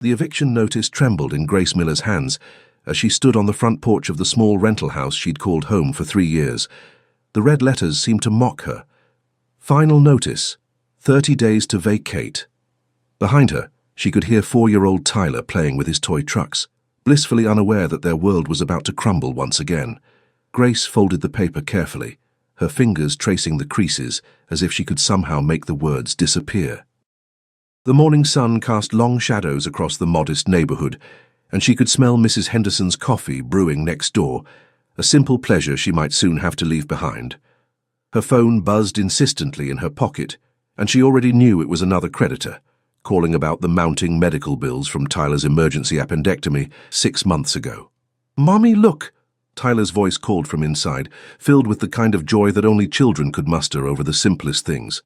The eviction notice trembled in Grace Miller's hands as she stood on the front porch of the small rental house she'd called home for 3 years. The red letters seemed to mock her. Final notice, 30 days to vacate. Behind her, she could hear 4-year-old Tyler playing with his toy trucks, blissfully unaware that their world was about to crumble once again. Grace folded the paper carefully, her fingers tracing the creases as if she could somehow make the words disappear. The morning sun cast long shadows across the modest neighborhood, and she could smell Mrs. Henderson's coffee brewing next door, a simple pleasure she might soon have to leave behind. Her phone buzzed insistently in her pocket, and she already knew it was another creditor, calling about the mounting medical bills from Tyler's emergency appendectomy 6 months ago. "Mommy, look!" Tyler's voice called from inside, filled with the kind of joy that only children could muster over the simplest things.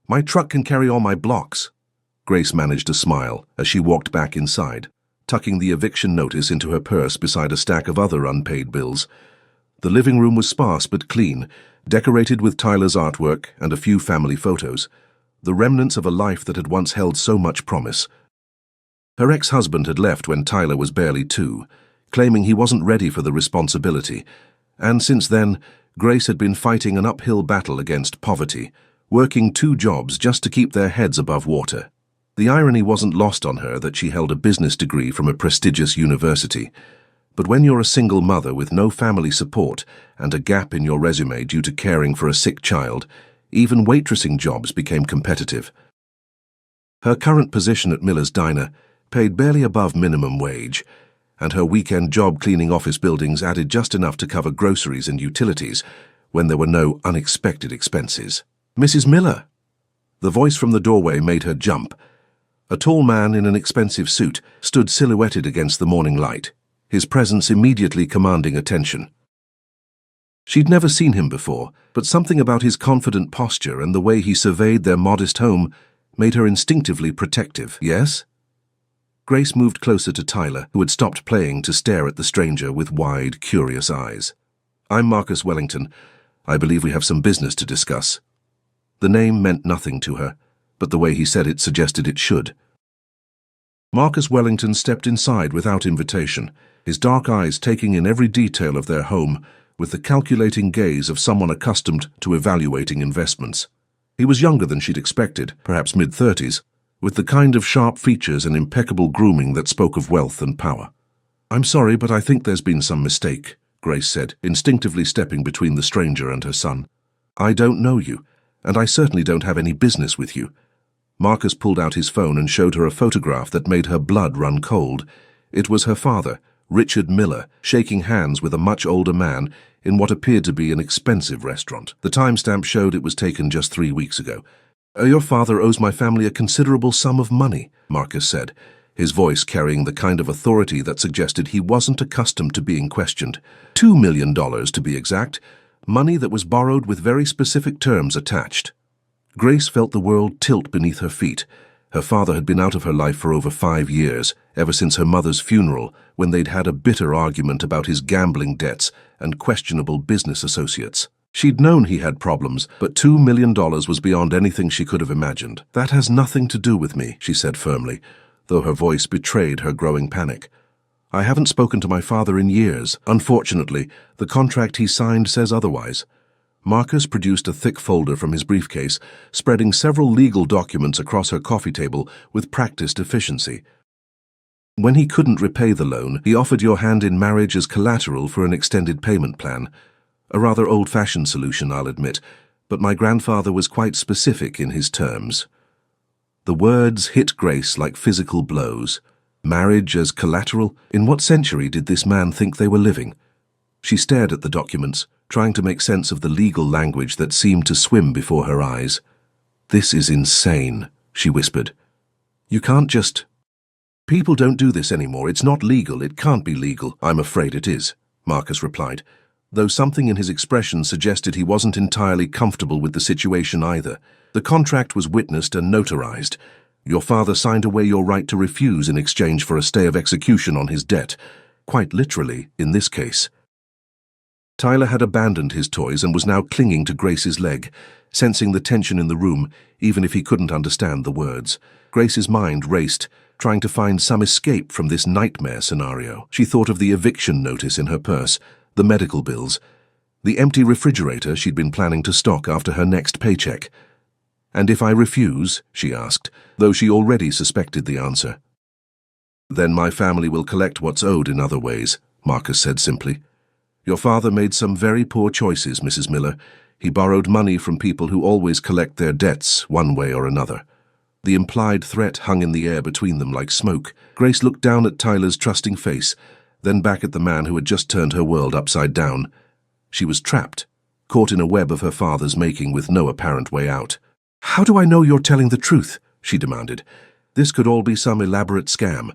"My truck can carry all my blocks." Grace managed a smile as she walked back inside, tucking the eviction notice into her purse beside a stack of other unpaid bills. The living room was sparse but clean, decorated with Tyler's artwork and a few family photos, the remnants of a life that had once held so much promise. Her ex-husband had left when Tyler was barely 2, claiming he wasn't ready for the responsibility, and since then, Grace had been fighting an uphill battle against poverty, working 2 jobs just to keep their heads above water. The irony wasn't lost on her that she held a business degree from a prestigious university. But when you're a single mother with no family support and a gap in your resume due to caring for a sick child, even waitressing jobs became competitive. Her current position at Miller's Diner paid barely above minimum wage, and her weekend job cleaning office buildings added just enough to cover groceries and utilities when there were no unexpected expenses. "Mrs. Miller!" The voice from the doorway made her jump. A tall man in an expensive suit stood silhouetted against the morning light, his presence immediately commanding attention. She'd never seen him before, but something about his confident posture and the way he surveyed their modest home made her instinctively protective. "Yes?" Grace moved closer to Tyler, who had stopped playing to stare at the stranger with wide, curious eyes. "I'm Marcus Wellington. I believe we have some business to discuss." The name meant nothing to her, but the way he said it suggested it should. Marcus Wellington stepped inside without invitation, his dark eyes taking in every detail of their home with the calculating gaze of someone accustomed to evaluating investments. He was younger than she'd expected, perhaps mid-30s, with the kind of sharp features and impeccable grooming that spoke of wealth and power. "I'm sorry, but I think there's been some mistake," Grace said, instinctively stepping between the stranger and her son. "I don't know you, and I certainly don't have any business with you." Marcus pulled out his phone and showed her a photograph that made her blood run cold. It was her father, Richard Miller, shaking hands with a much older man in what appeared to be an expensive restaurant. The timestamp showed it was taken just 3 weeks ago. "Your father owes my family a considerable sum of money," Marcus said, his voice carrying the kind of authority that suggested he wasn't accustomed to being questioned. $2 million to be exact, money that was borrowed with very specific terms attached. Grace felt the world tilt beneath her feet. Her father had been out of her life for over 5 years, ever since her mother's funeral, when they'd had a bitter argument about his gambling debts and questionable business associates. She'd known he had problems, but $2 million was beyond anything she could have imagined. "That has nothing to do with me," she said firmly, though her voice betrayed her growing panic. "I haven't spoken to my father in years. Unfortunately, the contract he signed says otherwise." Marcus produced a thick folder from his briefcase, spreading several legal documents across her coffee table with practiced efficiency. "When he couldn't repay the loan, he offered your hand in marriage as collateral for an extended payment plan. A rather old-fashioned solution, I'll admit, but my grandfather was quite specific in his terms." The words hit Grace like physical blows. Marriage as collateral? In what century did this man think they were living? She stared at the documents, trying to make sense of the legal language that seemed to swim before her eyes. "This is insane," she whispered. "You can't just—" "People don't do this anymore. It's not legal. It can't be legal." "I'm afraid it is," Marcus replied, though something in his expression suggested he wasn't entirely comfortable with the situation either. "The contract was witnessed and notarized. Your father signed away your right to refuse in exchange for a stay of execution on his debt. Quite literally, in this case." Tyler had abandoned his toys and was now clinging to Grace's leg, sensing the tension in the room, even if he couldn't understand the words. Grace's mind raced, trying to find some escape from this nightmare scenario. She thought of the eviction notice in her purse, the medical bills, the empty refrigerator she'd been planning to stock after her next paycheck. "And if I refuse?" she asked, though she already suspected the answer. "Then my family will collect what's owed in other ways," Marcus said simply. "Your father made some very poor choices, Mrs. Miller. He borrowed money from people who always collect their debts one way or another." The implied threat hung in the air between them like smoke. Grace looked down at Tyler's trusting face, then back at the man who had just turned her world upside down. She was trapped, caught in a web of her father's making with no apparent way out. "How do I know you're telling the truth?" she demanded. This could all be some elaborate scam.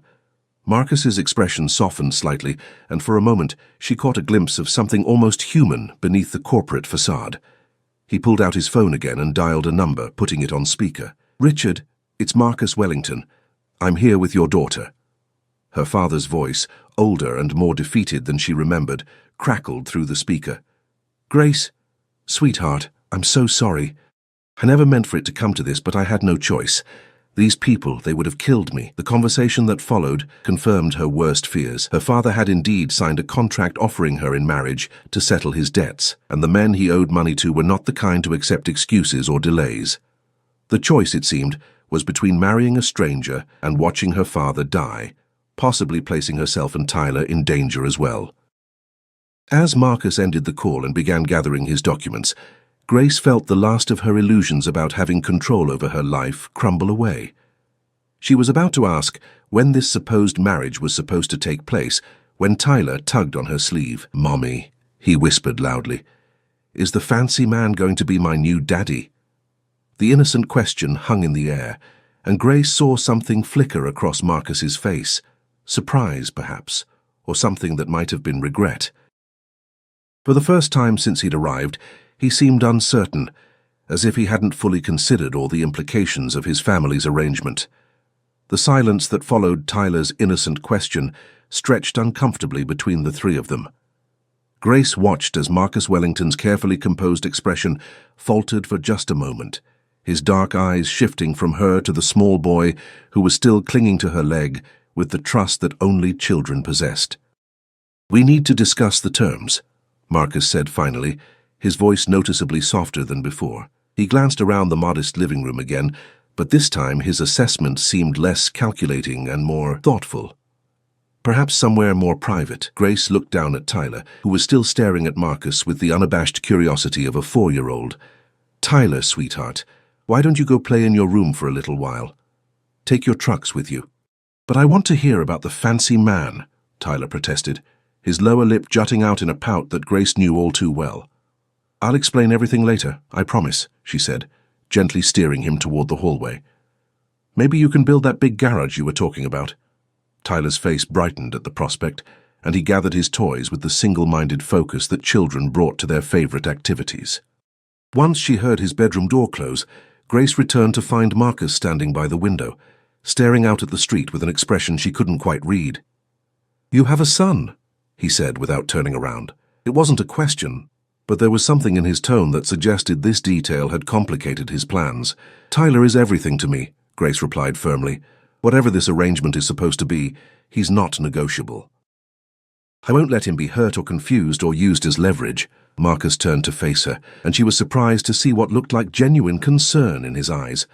Marcus's expression softened slightly, and for a moment she caught a glimpse of something almost human beneath the corporate facade. He pulled out his phone again and dialed a number, putting it on speaker. "Richard, it's Marcus Wellington. I'm here with your daughter." Her father's voice, older and more defeated than she remembered, crackled through the speaker. "Grace, sweetheart, I'm so sorry. I never meant for it to come to this, but I had no choice. These people, they would have killed me." The conversation that followed confirmed her worst fears. Her father had indeed signed a contract offering her in marriage to settle his debts, and the men he owed money to were not the kind to accept excuses or delays. The choice, it seemed, was between marrying a stranger and watching her father die, possibly placing herself and Tyler in danger as well. As Marcus ended the call and began gathering his documents, Grace felt the last of her illusions about having control over her life crumble away. She was about to ask when this supposed marriage was supposed to take place when Tyler tugged on her sleeve. "Mommy," he whispered loudly, "is the fancy man going to be my new daddy?" The innocent question hung in the air, and Grace saw something flicker across Marcus's face. Surprise, perhaps, or something that might have been regret. For the first time since he'd arrived, he seemed uncertain, as if he hadn't fully considered all the implications of his family's arrangement. The silence that followed Tyler's innocent question stretched uncomfortably between the three of them. Grace watched as Marcus Wellington's carefully composed expression faltered for just a moment, his dark eyes shifting from her to the small boy who was still clinging to her leg with the trust that only children possessed. "We need to discuss the terms," Marcus said finally, his voice noticeably softer than before. He glanced around the modest living room again, but this time his assessment seemed less calculating and more thoughtful. Perhaps somewhere more private. Grace looked down at Tyler, who was still staring at Marcus with the unabashed curiosity of a 4-year-old. "Tyler, sweetheart, why don't you go play in your room for a little while? Take your trucks with you." "But I want to hear about the fancy man," Tyler protested, his lower lip jutting out in a pout that Grace knew all too well. "I'll explain everything later, I promise," she said, gently steering him toward the hallway. "Maybe you can build that big garage you were talking about." Tyler's face brightened at the prospect, and he gathered his toys with the single-minded focus that children brought to their favorite activities. Once she heard his bedroom door close, Grace returned to find Marcus standing by the window, staring out at the street with an expression she couldn't quite read. "You have a son," he said without turning around. It wasn't a question, but there was something in his tone that suggested this detail had complicated his plans. "Tyler is everything to me," Grace replied firmly. "Whatever this arrangement is supposed to be, he's not negotiable. I won't let him be hurt or confused or used as leverage." Marcus turned to face her, and she was surprised to see what looked like genuine concern in his eyes.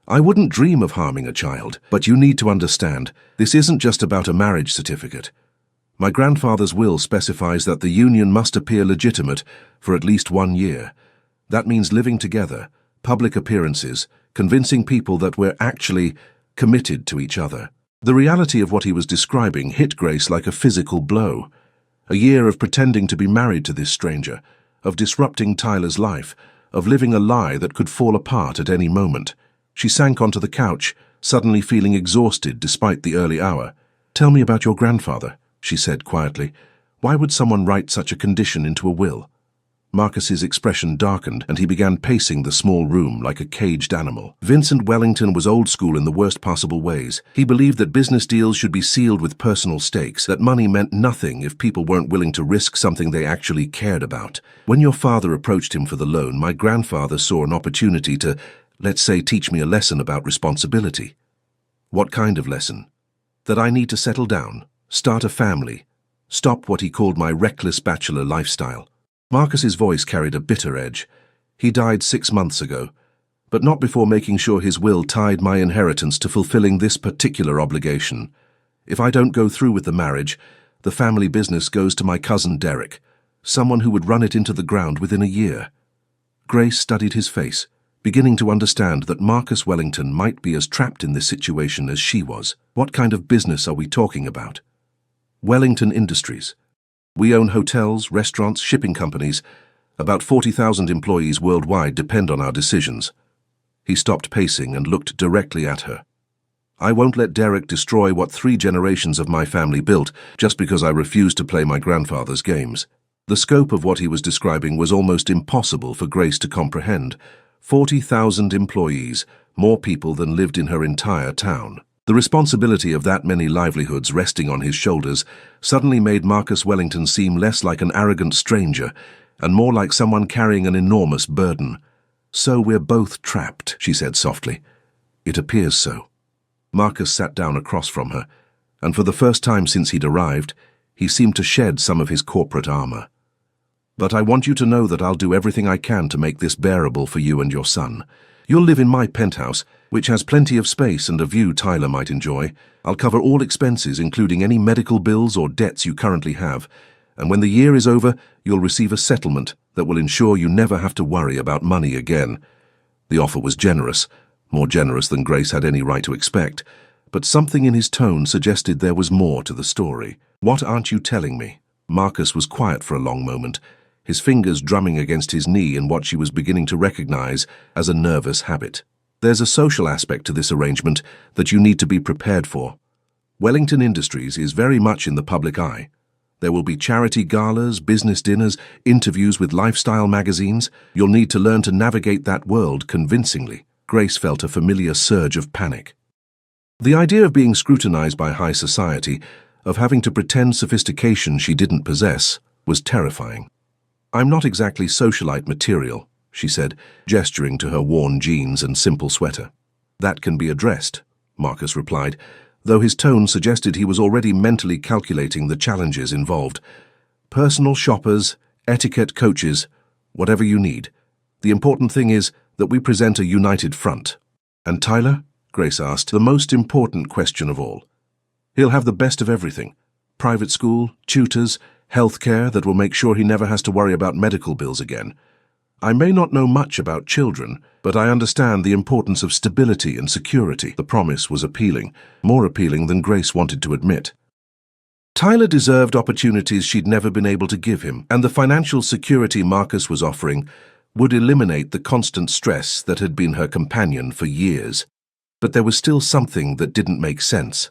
"I wouldn't dream of harming a child, but you need to understand, this isn't just about a marriage certificate. My grandfather's will specifies that the union must appear legitimate for at least 1 year. That means living together, public appearances, convincing people that we're actually committed to each other." The reality of what he was describing hit Grace like a physical blow. A year of pretending to be married to this stranger, of disrupting Tyler's life, of living a lie that could fall apart at any moment. She sank onto the couch, suddenly feeling exhausted despite the early hour. "Tell me about your grandfather," she said quietly. "Why would someone write such a condition into a will?" Marcus's expression darkened, and he began pacing the small room like a caged animal. Vincent Wellington was old school in the worst possible ways. He believed that business deals should be sealed with personal stakes, that money meant nothing if people weren't willing to risk something they actually cared about. "When your father approached him for the loan, my grandfather saw an opportunity to, let's say, teach me a lesson about responsibility." "What kind of lesson?" that I need to settle down, start a family, stop what he called my reckless bachelor lifestyle. Marcus's voice carried a bitter edge. He died 6 months ago, but not before making sure his will tied my inheritance to fulfilling this particular obligation. If I don't go through with the marriage, the family business goes to my cousin Derek, someone who would run it into the ground within a year. Grace studied his face, beginning to understand that Marcus Wellington might be as trapped in this situation as she was. What kind of business are we talking about? Wellington Industries. We own hotels, restaurants, shipping companies. About 40,000 employees worldwide depend on our decisions. He stopped pacing and looked directly at her. I won't let Derek destroy what 3 generations of my family built just because I refuse to play my grandfather's games. The scope of what he was describing was almost impossible for Grace to comprehend. 40,000 employees, more people than lived in her entire town. The responsibility of that many livelihoods resting on his shoulders suddenly made Marcus Wellington seem less like an arrogant stranger and more like someone carrying an enormous burden. "So we're both trapped," she said softly. "It appears so." Marcus sat down across from her, and for the first time since he'd arrived, he seemed to shed some of his corporate armor. "But I want you to know that I'll do everything I can to make this bearable for you and your son. You'll live in my penthouse, which has plenty of space and a view Tyler might enjoy. I'll cover all expenses, including any medical bills or debts you currently have, and when the year is over, you'll receive a settlement that will ensure you never have to worry about money again." The offer was generous, more generous than Grace had any right to expect, but something in his tone suggested there was more to the story. "What aren't you telling me?" Marcus was quiet for a long moment, his fingers drumming against his knee in what she was beginning to recognize as a nervous habit. "There's a social aspect to this arrangement that you need to be prepared for. Wellington Industries is very much in the public eye. There will be charity galas, business dinners, interviews with lifestyle magazines. You'll need to learn to navigate that world convincingly." Grace felt a familiar surge of panic. The idea of being scrutinized by high society, of having to pretend sophistication she didn't possess, was terrifying. "I'm not exactly socialite material," she said, gesturing to her worn jeans and simple sweater. "That can be addressed," Marcus replied, though his tone suggested he was already mentally calculating the challenges involved. "Personal shoppers, etiquette coaches, whatever you need. The important thing is that we present a united front." "And Tyler?" Grace asked, the most important question of all. "He'll have the best of everything. Private school, tutors, health care that will make sure he never has to worry about medical bills again. I may not know much about children, but I understand the importance of stability and security." The promise was appealing, more appealing than Grace wanted to admit. Tyler deserved opportunities she'd never been able to give him, and the financial security Marcus was offering would eliminate the constant stress that had been her companion for years. But there was still something that didn't make sense.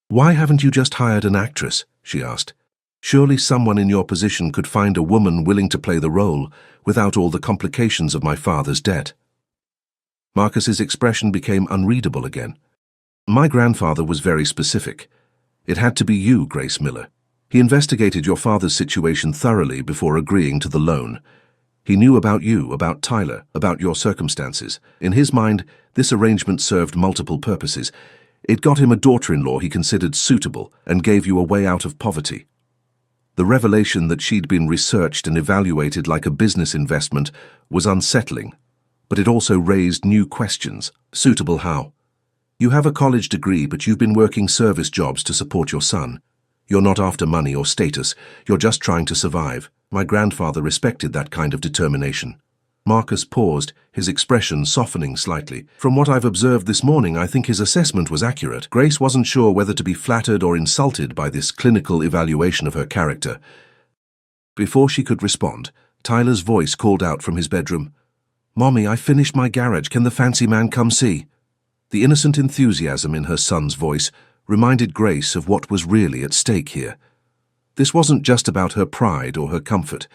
"Why haven't you just hired an actress?" she asked. "Surely someone in your position could find a woman willing to play the role without all the complications of my father's debt." Marcus's expression became unreadable again. "My grandfather was very specific. It had to be you, Grace Miller. He investigated your father's situation thoroughly before agreeing to the loan. He knew about you, about Tyler, about your circumstances. In his mind, this arrangement served multiple purposes. It got him a daughter-in-law he considered suitable and gave you a way out of poverty." The revelation that she'd been researched and evaluated like a business investment was unsettling, but it also raised new questions. "Suitable how? You have a college degree, but you've been working service jobs to support your son. You're not after money or status, you're just trying to survive. My grandfather respected that kind of determination." Marcus paused, his expression softening slightly. "From what I've observed this morning, I think his assessment was accurate." Grace wasn't sure whether to be flattered or insulted by this clinical evaluation of her character. Before she could respond, Tyler's voice called out from his bedroom, "Mommy, I finished my garage. Can the fancy man come see?" The innocent enthusiasm in her son's voice reminded Grace of what was really at stake here. This wasn't just about her pride or her comfort.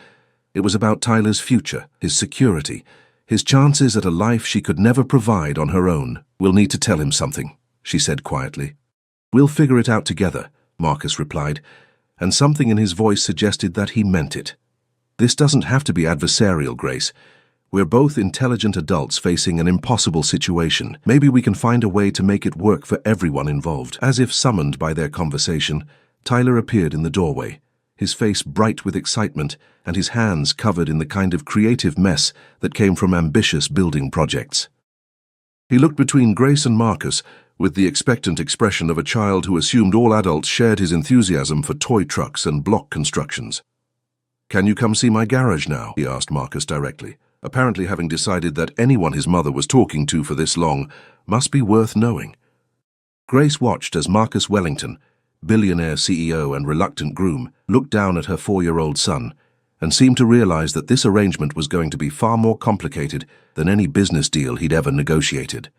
It was about Tyler's future, his security, his chances at a life she could never provide on her own. "We'll need to tell him something," she said quietly. "We'll figure it out together," Marcus replied, and something in his voice suggested that he meant it. "This doesn't have to be adversarial, Grace. We're both intelligent adults facing an impossible situation. Maybe we can find a way to make it work for everyone involved." As if summoned by their conversation, Tyler appeared in the doorway, his face bright with excitement and his hands covered in the kind of creative mess that came from ambitious building projects. He looked between Grace and Marcus with the expectant expression of a child who assumed all adults shared his enthusiasm for toy trucks and block constructions. "Can you come see my garage now?" he asked Marcus directly, apparently having decided that anyone his mother was talking to for this long must be worth knowing. Grace watched as Marcus Wellington, billionaire CEO and reluctant groom, looked down at her 4-year-old son and seemed to realize that this arrangement was going to be far more complicated than any business deal he'd ever negotiated.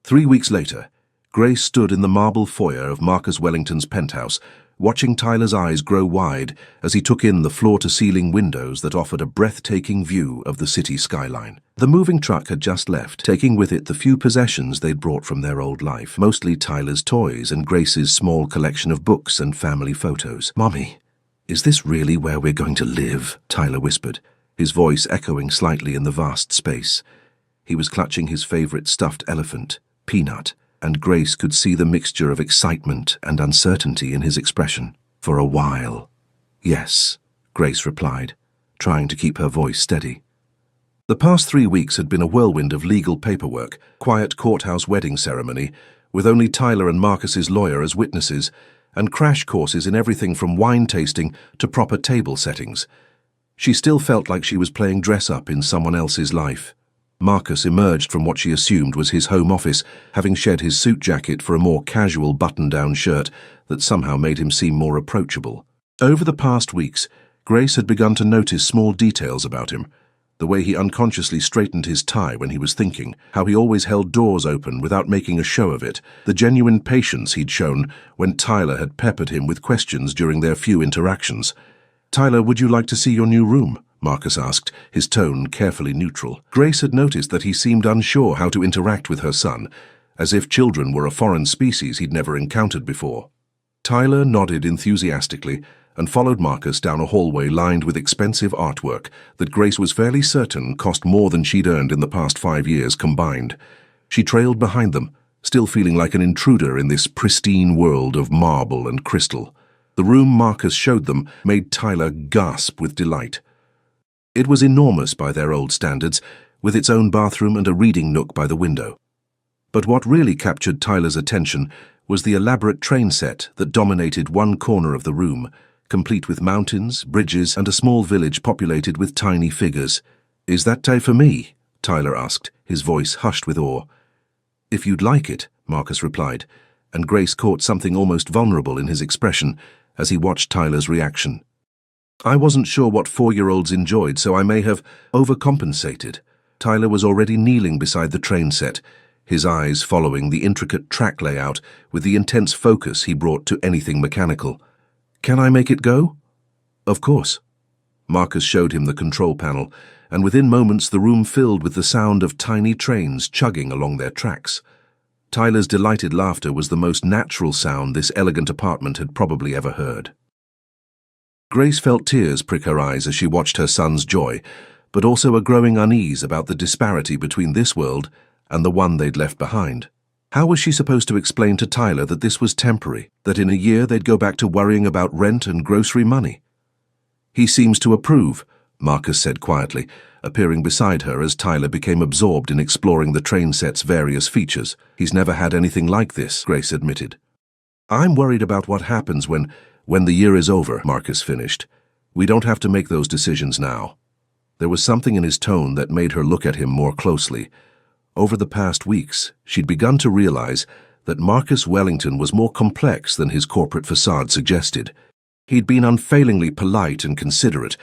3 weeks later, Grace stood in the marble foyer of Marcus Wellington's penthouse, watching Tyler's eyes grow wide as he took in the floor-to-ceiling windows that offered a breathtaking view of the city skyline. The moving truck had just left, taking with it the few possessions they'd brought from their old life, mostly Tyler's toys and Grace's small collection of books and family photos. "Mommy, is this really where we're going to live?" Tyler whispered, his voice echoing slightly in the vast space. He was clutching his favorite stuffed elephant, Peanut, and Grace could see the mixture of excitement and uncertainty in his expression. "For a while." "Yes," Grace replied, trying to keep her voice steady. The past 3 weeks had been a whirlwind of legal paperwork, quiet courthouse wedding ceremony, with only Tyler and Marcus's lawyer as witnesses, and crash courses in everything from wine tasting to proper table settings. She still felt like she was playing dress-up in someone else's life. Marcus emerged from what she assumed was his home office, having shed his suit jacket for a more casual button-down shirt that somehow made him seem more approachable. Over the past weeks, Grace had begun to notice small details about him. The way he unconsciously straightened his tie when he was thinking, how he always held doors open without making a show of it, the genuine patience he'd shown when Tyler had peppered him with questions during their few interactions. "Tyler, would you like to see your new room?" Marcus asked, his tone carefully neutral. Grace had noticed that he seemed unsure how to interact with her son, as if children were a foreign species he'd never encountered before. Tyler nodded enthusiastically and followed Marcus down a hallway lined with expensive artwork that Grace was fairly certain cost more than she'd earned in the past 5 years combined. She trailed behind them, still feeling like an intruder in this pristine world of marble and crystal. The room Marcus showed them made Tyler gasp with delight. It was enormous by their old standards, with its own bathroom and a reading nook by the window. But what really captured Tyler's attention was the elaborate train set that dominated one corner of the room, complete with mountains, bridges, and a small village populated with tiny figures. "Is that day for me?" Tyler asked, his voice hushed with awe. "If you'd like it," Marcus replied, and Grace caught something almost vulnerable in his expression as he watched Tyler's reaction. "I wasn't sure what 4-year-olds enjoyed, so I may have overcompensated." Tyler was already kneeling beside the train set, his eyes following the intricate track layout with the intense focus he brought to anything mechanical. "Can I make it go?" "Of course." Marcus showed him the control panel, and within moments the room filled with the sound of tiny trains chugging along their tracks. Tyler's delighted laughter was the most natural sound this elegant apartment had probably ever heard. Grace felt tears prick her eyes as she watched her son's joy, but also a growing unease about the disparity between this world and the one they'd left behind. How was she supposed to explain to Tyler that this was temporary, that in a year they'd go back to worrying about rent and grocery money? "He seems to approve," Marcus said quietly, appearing beside her as Tyler became absorbed in exploring the train set's various features. "He's never had anything like this," Grace admitted. "I'm worried about what happens when the year is over," Marcus finished. "We don't have to make those decisions now." There was something in his tone that made her look at him more closely. Over the past weeks, she'd begun to realize that Marcus Wellington was more complex than his corporate facade suggested. He'd been unfailingly polite and considerate,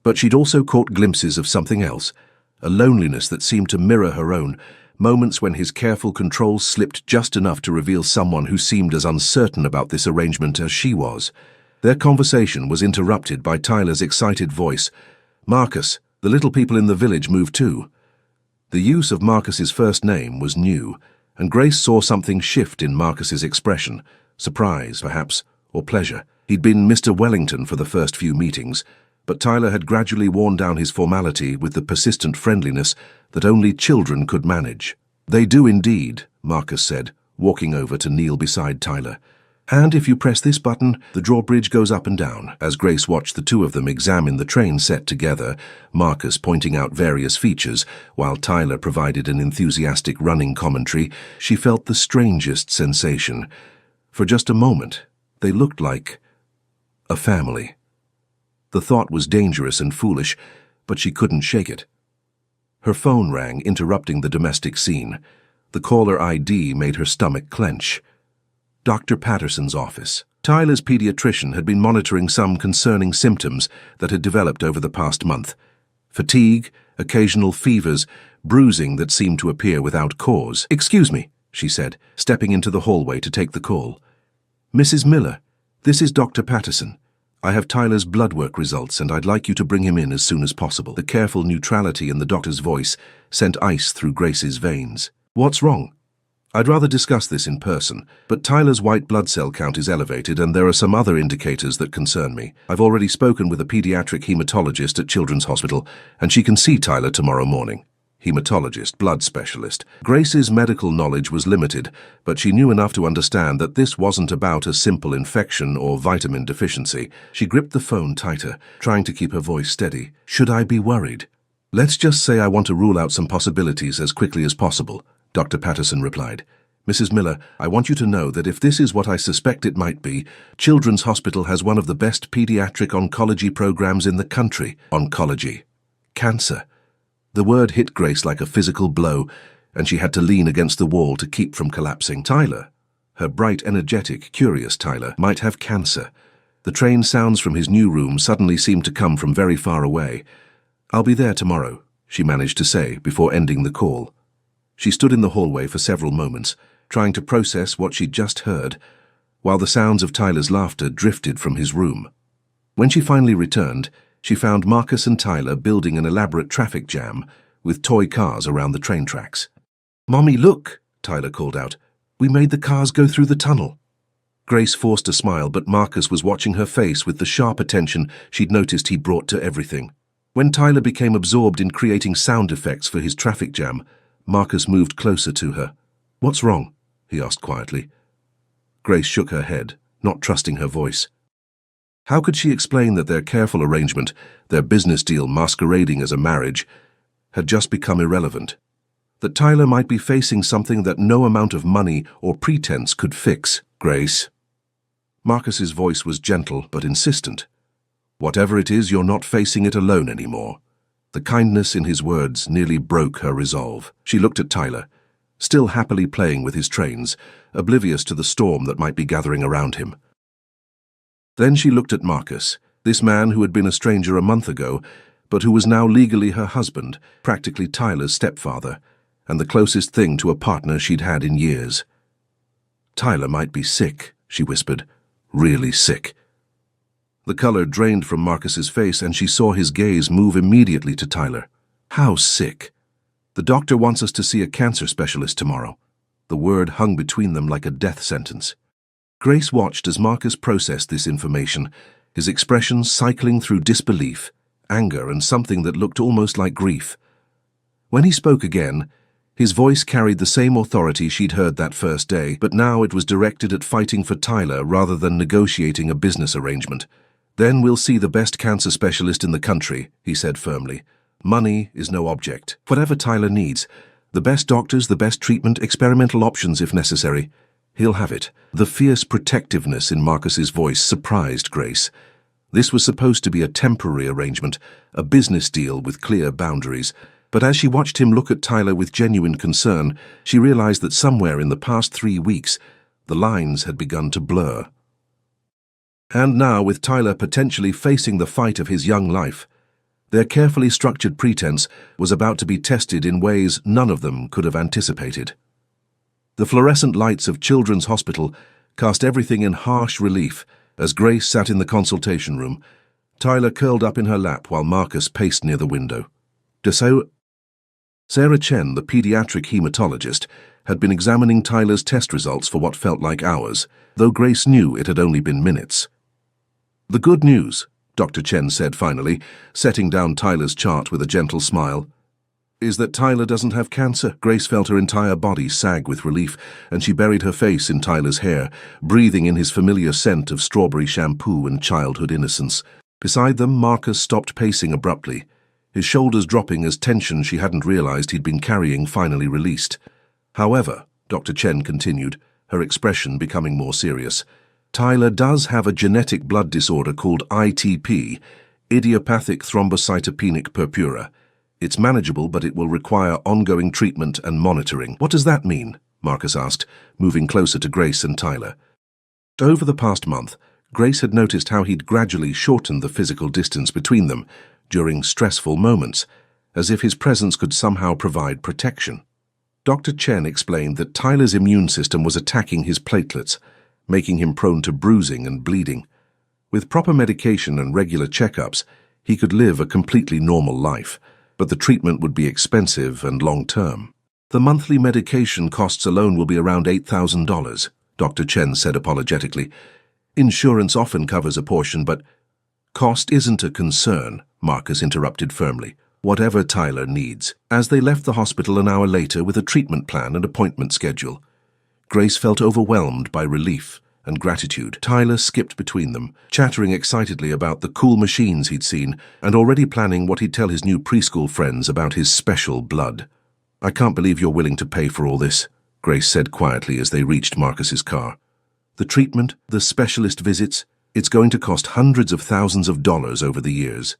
but she'd also caught glimpses of something else, a loneliness that seemed to mirror her own, moments when his careful control slipped just enough to reveal someone who seemed as uncertain about this arrangement as she was. Their conversation was interrupted by Tyler's excited voice. "Marcus, the little people in the village moved too." The use of Marcus's first name was new, and Grace saw something shift in Marcus's expression, surprise, perhaps, or pleasure. He'd been Mr. Wellington for the first few meetings, but Tyler had gradually worn down his formality with the persistent friendliness that only children could manage. "They do indeed," Marcus said, walking over to kneel beside Tyler. "And if you press this button, the drawbridge goes up and down." As Grace watched the two of them examine the train set together, Marcus pointing out various features, while Tyler provided an enthusiastic running commentary, she felt the strangest sensation. For just a moment, they looked like a family. The thought was dangerous and foolish, but she couldn't shake it. Her phone rang, interrupting the domestic scene. The caller ID made her stomach clench. Dr. Patterson's office. Tyler's pediatrician had been monitoring some concerning symptoms that had developed over the past month. Fatigue, occasional fevers, bruising that seemed to appear without cause. "Excuse me," she said, stepping into the hallway to take the call. "Mrs. Miller, this is Dr. Patterson. I have Tyler's blood work results and I'd like you to bring him in as soon as possible." The careful neutrality in the doctor's voice sent ice through Grace's veins. "What's wrong?" "I'd rather discuss this in person, but Tyler's white blood cell count is elevated and there are some other indicators that concern me. I've already spoken with a pediatric hematologist at Children's Hospital and she can see Tyler tomorrow morning." Hematologist, blood specialist. Grace's medical knowledge was limited, but she knew enough to understand that this wasn't about a simple infection or vitamin deficiency. She gripped the phone tighter, trying to keep her voice steady. "Should I be worried?" "Let's just say I want to rule out some possibilities as quickly as possible," Dr. Patterson replied. "Mrs. Miller, I want you to know that if this is what I suspect it might be, Children's Hospital has one of the best pediatric oncology programs in the country." Oncology. Cancer. The word hit Grace like a physical blow, and she had to lean against the wall to keep from collapsing. Tyler, her bright, energetic, curious Tyler, might have cancer. The train sounds from his new room suddenly seemed to come from very far away. "I'll be there tomorrow," she managed to say before ending the call. She stood in the hallway for several moments, trying to process what she'd just heard, while the sounds of Tyler's laughter drifted from his room. When she finally returned, she found Marcus and Tyler building an elaborate traffic jam with toy cars around the train tracks. "Mommy, look," Tyler called out. "We made the cars go through the tunnel." Grace forced a smile, but Marcus was watching her face with the sharp attention she'd noticed he brought to everything. When Tyler became absorbed in creating sound effects for his traffic jam, Marcus moved closer to her. "What's wrong?" he asked quietly. Grace shook her head, not trusting her voice. How could she explain that their careful arrangement, their business deal masquerading as a marriage, had just become irrelevant? That Tyler might be facing something that no amount of money or pretense could fix. "Grace." Marcus's voice was gentle but insistent. "Whatever it is, you're not facing it alone anymore." The kindness in his words nearly broke her resolve. She looked at Tyler, still happily playing with his trains, oblivious to the storm that might be gathering around him. Then she looked at Marcus, this man who had been a stranger a month ago, but who was now legally her husband, practically Tyler's stepfather, and the closest thing to a partner she'd had in years. "Tyler might be sick," she whispered, "really sick." The color drained from Marcus's face and she saw his gaze move immediately to Tyler. "How sick?" "The doctor wants us to see a cancer specialist tomorrow." The word hung between them like a death sentence. Grace watched as Marcus processed this information, his expressions cycling through disbelief, anger, and something that looked almost like grief. When he spoke again, his voice carried the same authority she'd heard that first day, but now it was directed at fighting for Tyler rather than negotiating a business arrangement. "Then we'll see the best cancer specialist in the country," he said firmly. "Money is no object. Whatever Tyler needs, the best doctors, the best treatment, experimental options if necessary. He'll have it." The fierce protectiveness in Marcus's voice surprised Grace. This was supposed to be a temporary arrangement, a business deal with clear boundaries. But as she watched him look at Tyler with genuine concern, she realized that somewhere in the past 3 weeks, the lines had begun to blur. And now, with Tyler potentially facing the fight of his young life, their carefully structured pretense was about to be tested in ways none of them could have anticipated. The fluorescent lights of Children's Hospital cast everything in harsh relief as Grace sat in the consultation room, Tyler curled up in her lap while Marcus paced near the window. Sarah Chen, the pediatric hematologist, had been examining Tyler's test results for what felt like hours, though Grace knew it had only been minutes. "The good news," Dr. Chen said finally, setting down Tyler's chart with a gentle smile, is that Tyler doesn't have cancer. Grace felt her entire body sag with relief, and she buried her face in Tyler's hair, breathing in his familiar scent of strawberry shampoo and childhood innocence. Beside them, Marcus stopped pacing abruptly, his shoulders dropping as tension she hadn't realized he'd been carrying finally released. However, Dr. Chen continued, her expression becoming more serious, Tyler does have a genetic blood disorder called ITP, idiopathic thrombocytopenic purpura. It's manageable, but it will require ongoing treatment and monitoring. What does that mean? Marcus asked, moving closer to Grace and Tyler. Over the past month, Grace had noticed how he'd gradually shortened the physical distance between them during stressful moments, as if his presence could somehow provide protection. Dr. Chen explained that Tyler's immune system was attacking his platelets, making him prone to bruising and bleeding. With proper medication and regular checkups, he could live a completely normal life, but the treatment would be expensive and long-term. The monthly medication costs alone will be around $8,000, Dr. Chen said apologetically. Insurance often covers a portion, but cost isn't a concern, Marcus interrupted firmly. Whatever Tyler needs. As they left the hospital an hour later with a treatment plan and appointment schedule, Grace felt overwhelmed by relief and gratitude. Tyler skipped between them, chattering excitedly about the cool machines he'd seen and already planning what he'd tell his new preschool friends about his special blood. I can't believe you're willing to pay for all this, Grace said quietly as they reached Marcus's car. The treatment, the specialist visits, it's going to cost hundreds of thousands of dollars over the years.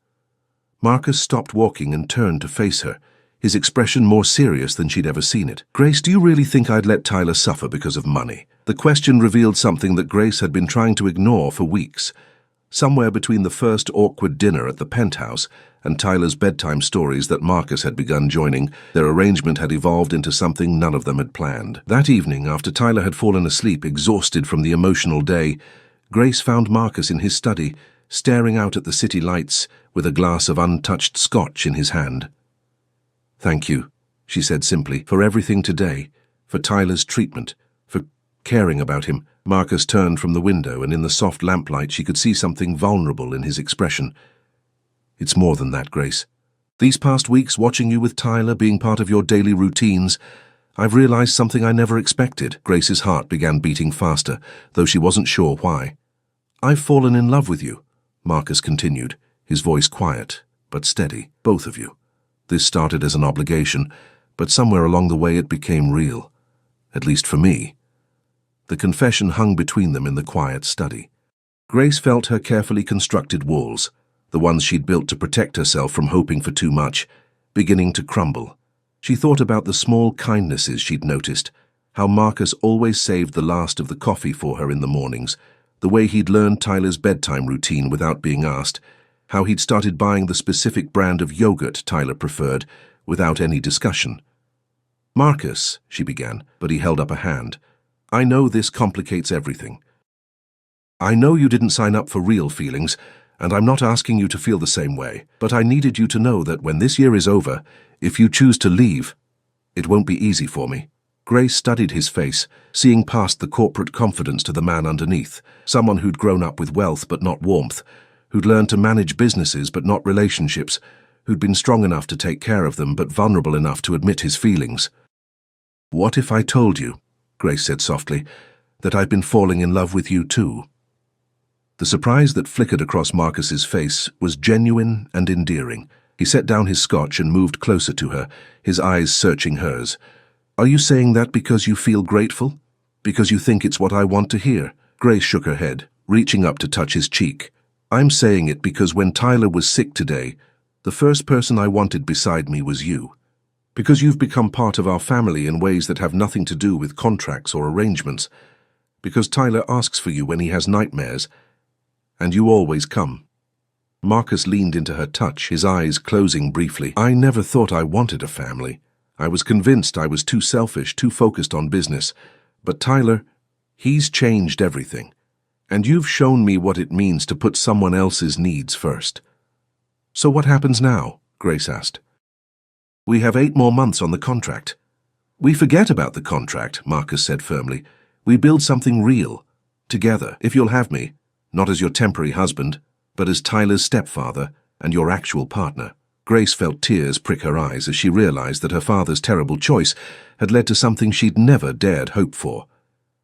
Marcus stopped walking and turned to face her, his expression more serious than she'd ever seen it. Grace, do you really think I'd let Tyler suffer because of money? The question revealed something that Grace had been trying to ignore for weeks. Somewhere between the first awkward dinner at the penthouse and Tyler's bedtime stories that Marcus had begun joining, their arrangement had evolved into something none of them had planned. That evening, after Tyler had fallen asleep, exhausted from the emotional day, Grace found Marcus in his study, staring out at the city lights with a glass of untouched scotch in his hand. Thank you, she said simply, for everything today, for Tyler's treatment, for caring about him. Marcus turned from the window, and in the soft lamplight she could see something vulnerable in his expression. It's more than that, Grace. These past weeks, watching you with Tyler, being part of your daily routines, I've realized something I never expected. Grace's heart began beating faster, though she wasn't sure why. I've fallen in love with you, Marcus continued, his voice quiet but steady. Both of you. This started as an obligation, but somewhere along the way it became real, at least for me. The confession hung between them in the quiet study. Grace felt her carefully constructed walls, the ones she'd built to protect herself from hoping for too much, beginning to crumble. She thought about the small kindnesses she'd noticed, how Marcus always saved the last of the coffee for her in the mornings, the way he'd learned Tyler's bedtime routine without being asked, how he'd started buying the specific brand of yogurt Tyler preferred without any discussion. Marcus, she began, but he held up a hand. I know this complicates everything. I know you didn't sign up for real feelings, and I'm not asking you to feel the same way, but I needed you to know that when this year is over, if you choose to leave, it won't be easy for me. Grace studied his face, seeing past the corporate confidence to the man underneath, someone who'd grown up with wealth but not warmth, who'd learned to manage businesses but not relationships, who'd been strong enough to take care of them but vulnerable enough to admit his feelings. What if I told you, Grace said softly, that I've been falling in love with you too? The surprise that flickered across Marcus's face was genuine and endearing. He set down his scotch and moved closer to her, his eyes searching hers. Are you saying that because you feel grateful? Because you think it's what I want to hear? Grace shook her head, reaching up to touch his cheek. I'm saying it because when Tyler was sick today, the first person I wanted beside me was you. Because you've become part of our family in ways that have nothing to do with contracts or arrangements. Because Tyler asks for you when he has nightmares, and you always come. Marcus leaned into her touch, his eyes closing briefly. I never thought I wanted a family. I was convinced I was too selfish, too focused on business. But Tyler, he's changed everything. And you've shown me what it means to put someone else's needs first. So what happens now? Grace asked. We have 8 more months on the contract. We forget about the contract, Marcus said firmly. We build something real, together, if you'll have me, not as your temporary husband, but as Tyler's stepfather and your actual partner. Grace felt tears prick her eyes as she realized that her father's terrible choice had led to something she'd never dared hope for.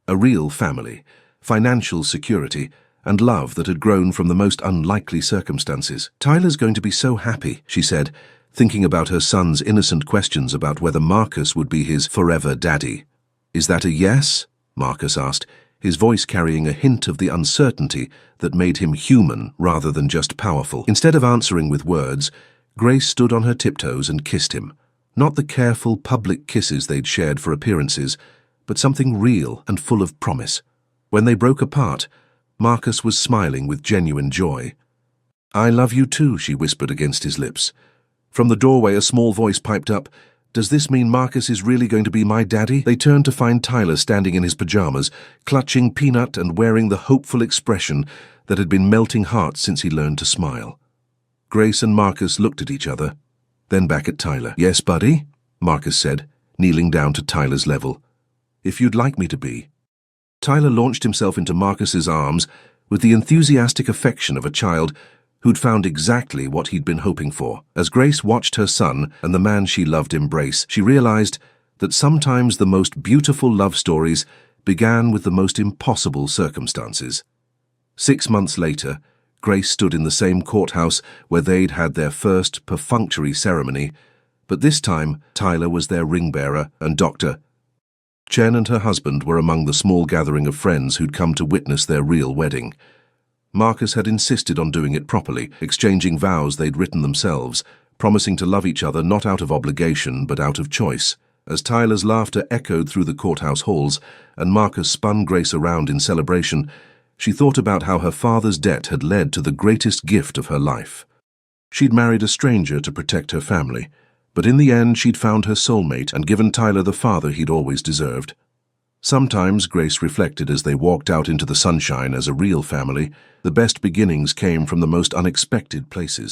A real family, financial security, and love that had grown from the most unlikely circumstances. Tyler's going to be so happy, she said, thinking about her son's innocent questions about whether Marcus would be his forever daddy. Is that a yes? Marcus asked, his voice carrying a hint of the uncertainty that made him human rather than just powerful. Instead of answering with words, Grace stood on her tiptoes and kissed him. Not the careful public kisses they'd shared for appearances, but something real and full of promise. When they broke apart, Marcus was smiling with genuine joy. "I love you too," she whispered against his lips. From the doorway, a small voice piped up, "Does this mean Marcus is really going to be my daddy?" They turned to find Tyler standing in his pajamas, clutching Peanut and wearing the hopeful expression that had been melting hearts since he learned to smile. Grace and Marcus looked at each other, then back at Tyler. "Yes, buddy?" Marcus said, kneeling down to Tyler's level. "If you'd like me to be." Tyler launched himself into Marcus's arms with the enthusiastic affection of a child who'd found exactly what he'd been hoping for. As Grace watched her son and the man she loved embrace, she realized that sometimes the most beautiful love stories began with the most impossible circumstances. 6 months later, Grace stood in the same courthouse where they'd had their first perfunctory ceremony, but this time Tyler was their ring-bearer and doctor. Chen and her husband were among the small gathering of friends who'd come to witness their real wedding. Marcus had insisted on doing it properly, exchanging vows they'd written themselves, promising to love each other not out of obligation but out of choice. As Tyler's laughter echoed through the courthouse halls and Marcus spun Grace around in celebration, she thought about how her father's debt had led to the greatest gift of her life. She'd married a stranger to protect her family, but in the end she'd found her soulmate and given Tyler the father he'd always deserved. Sometimes, Grace reflected as they walked out into the sunshine as a real family, the best beginnings came from the most unexpected places.